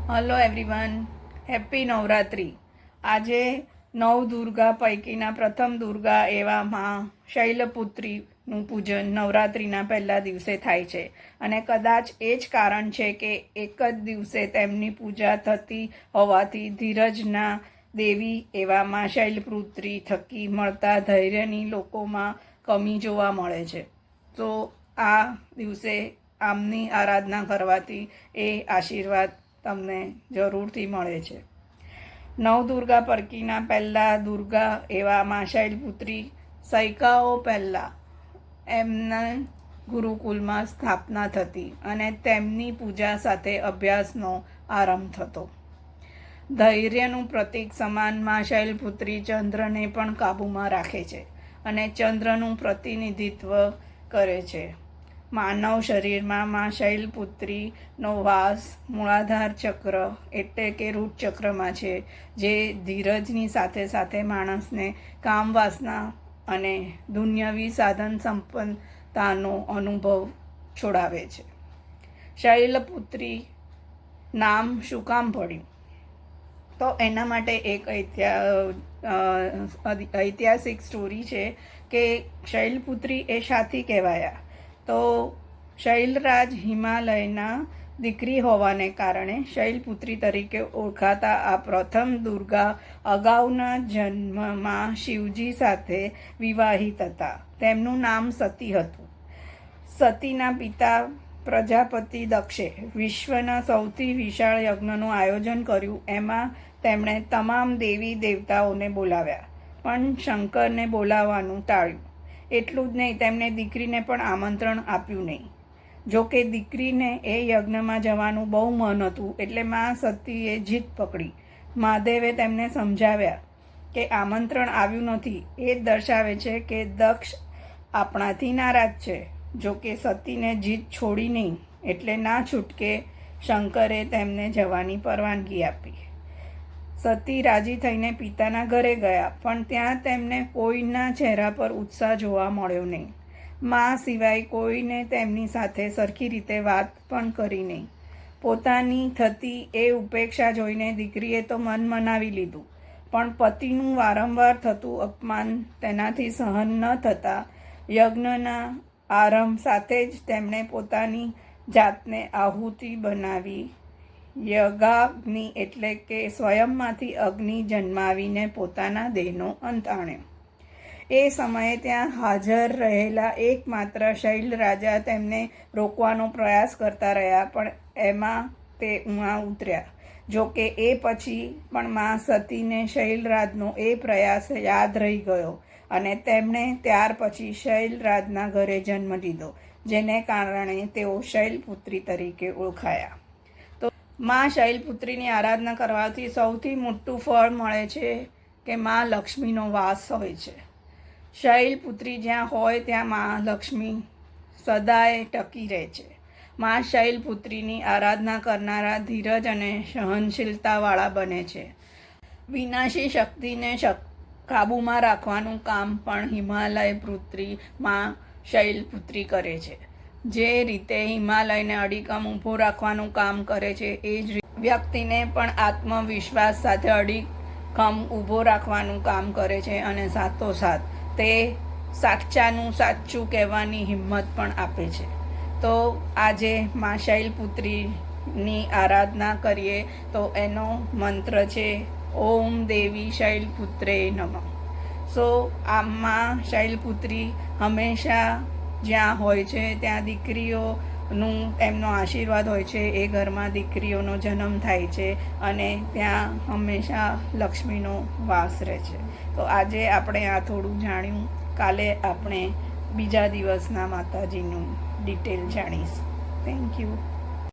Hello everyone, happy Navratri. આજે નવદુર્ગા પૈકીના પ્રથમ દુર્ગા એવા માં શૈલપુત્રીનું પૂજન નવરાત્રિના પહેલા દિવસે થાય છે અને કદાચ એ જ કારણ છે કે એક જ દિવસે તેમની પૂજા થતી હોવાથી ધીરજના દેવી એવા માં શૈલપુત્રી થકી મળતા ધૈર્યની લોકોમાં કમી જોવા મળે છે। તો આ દિવસે આમની આરાધના કરવાથી એ આશીર્વાદ તમને જરૂરથી મળે છે। નવદુર્ગા પૈકીના પહેલા દુર્ગા એવા માં શૈલપુત્રી સૈકાઓ પહેલાં એમના ગુરુકુલમાં સ્થાપના થતી અને તેમની પૂજા સાથે અભ્યાસનો આરંભ થતો। ધૈર્યનું પ્રતીક સમાન માં શૈલપુત્રી ચંદ્રને પણ કાબૂમાં રાખે છે અને ચંદ્રનું પ્રતિનિધિત્વ કરે છે। માનવ શરીરમાં માં શૈલપુત્રીનો વાસ મૂળાધાર ચક્ર એટલે કે રૂટ ચક્રમાં છે, જે ધીરજની સાથે સાથે માણસને કામ વાસના અને દુન્યવી સાધન સંપન્નતાનો અનુભવ છોડાવે છે। શૈલપુત્રી નામ શું કામ પડ્યું? તો એના માટે એક ઐતિહાસિક સ્ટોરી છે કે શૈલપુત્રી એ શાથી કહેવાયા? તો શૈલરાજ હિમાલયના દીકરી હોવાને કારણે શૈલપુત્રી તરીકે ઓળખાતા આ પ્રથમ દુર્ગા અગાઉના જન્મમાં શિવજી સાથે વિવાહિત હતા। તેમનું નામ સતી હતું। સતીના પિતા પ્રજાપતિ દક્ષે વિશ્વના સૌથી વિશાળ યજ્ઞનું આયોજન કર્યું। એમાં તેમણે તમામ દેવી દેવતાઓને બોલાવ્યા, પણ શંકરને બોલાવવાનું ટાળ્યું। એટલું જ નહીં, તેમણે દીકરીને પણ આમંત્રણ આપ્યું નહીં। જોકે દીકરીને એ યજ્ઞમાં જવાનું બહુ મન હતું, એટલે માં સતીએ જીદ પકડી। મહાદેવે તેમને સમજાવ્યા કે આમંત્રણ આવ્યું નથી એ જ દર્શાવે છે કે દક્ષ આપણાથી નારાજ છે। જોકે સતીને જીદ છોડી નહીં, એટલે ના છૂટકે શંકરે તેમને જવાની પરવાનગી આપી। સતી રાજી થઈને પિતાના ઘરે ગયા, પણ ત્યાં તેમને કોઈના ચહેરા પર ઉત્સાહ જોવા મળ્યો નહીં। માં સિવાય કોઈને તેમની સાથે સરખી રીતે વાત પણ કરી નહીં। પોતાની થતી એ ઉપેક્ષા જોઈને દીકરીએ તો મન મનાવી લીધું, પણ પતિનું વારંવાર થતું અપમાન તેનાથી સહન ન થતાં યજ્ઞના આરંભ સાથે જ તેમણે પોતાની જાતને આહુતિ બનાવી યજ્ઞાગ્નિ એટલે કે સ્વયંમાંથી અગ્નિ જન્માવીને પોતાના દેહનો અંત આણ્યો। એ સમયે ત્યાં હાજર રહેલા એકમાત્ર શૈલ રાજા તેમને રોકવાનો પ્રયાસ કરતા રહ્યા, પણ એમાં તે ઊણા ઉતર્યા। જોકે એ પછી પણ માં સતીને શૈલરાજનો એ પ્રયાસ યાદ રહી ગયો અને તેમણે ત્યાર પછી શૈલરાજના ઘરે જન્મ લીધો, જેને કારણે તેઓ શૈલપુત્રી તરીકે ઓળખાયા। તો માં શૈલપુત્રીની આરાધના કરવાથી સૌથી મોટું ફળ મળે છે કે માં લક્ષ્મીનો વાસ હોય છે। શૈલપુત્રી જ્યાં હોય ત્યાં માં લક્ષ્મી સદાય ટકી રહે છે। માં શૈલપુત્રીની આરાધના કરનારા ધીરજ અને સહનશીલતાવાળા બને છે। વિનાશી શક્તિને કાબૂમાં રાખવાનું કામ પણ હિમાલય પુત્રી માં શૈલપુત્રી કરે છે। જે રીતે હિમાલયને અડીખમ ઊભો રાખવાનું કામ કરે છે, એ જ વ્યક્તિને પણ આત્મવિશ્વાસ સાથે અડીખમ ઊભો રાખવાનું કામ કરે છે અને સાથોસાથ તે સાચાનું સાચું કહેવાની હિંમત પણ આપે છે। તો આજે માં શૈલપુત્રીની આરાધના કરીએ તો એનો મંત્ર છે ઓમ દેવી શૈલપુત્રે નમઃ। સો આ માં શૈલપુત્રી હંમેશા જ્યાં હોય છે ત્યાં દીકરીઓનું એમનો આશીર્વાદ હોય છે। એ ઘરમાં દીકરીઓનો જન્મ થાય છે અને ત્યાં હંમેશા લક્ષ્મીનો વાસ રહે છે। તો આજે આપણે આ થોડું જાણ્યું, કાલે આપણે બીજા દિવસના માતાજીનું ડિટેલ જાણીશું। Thank you.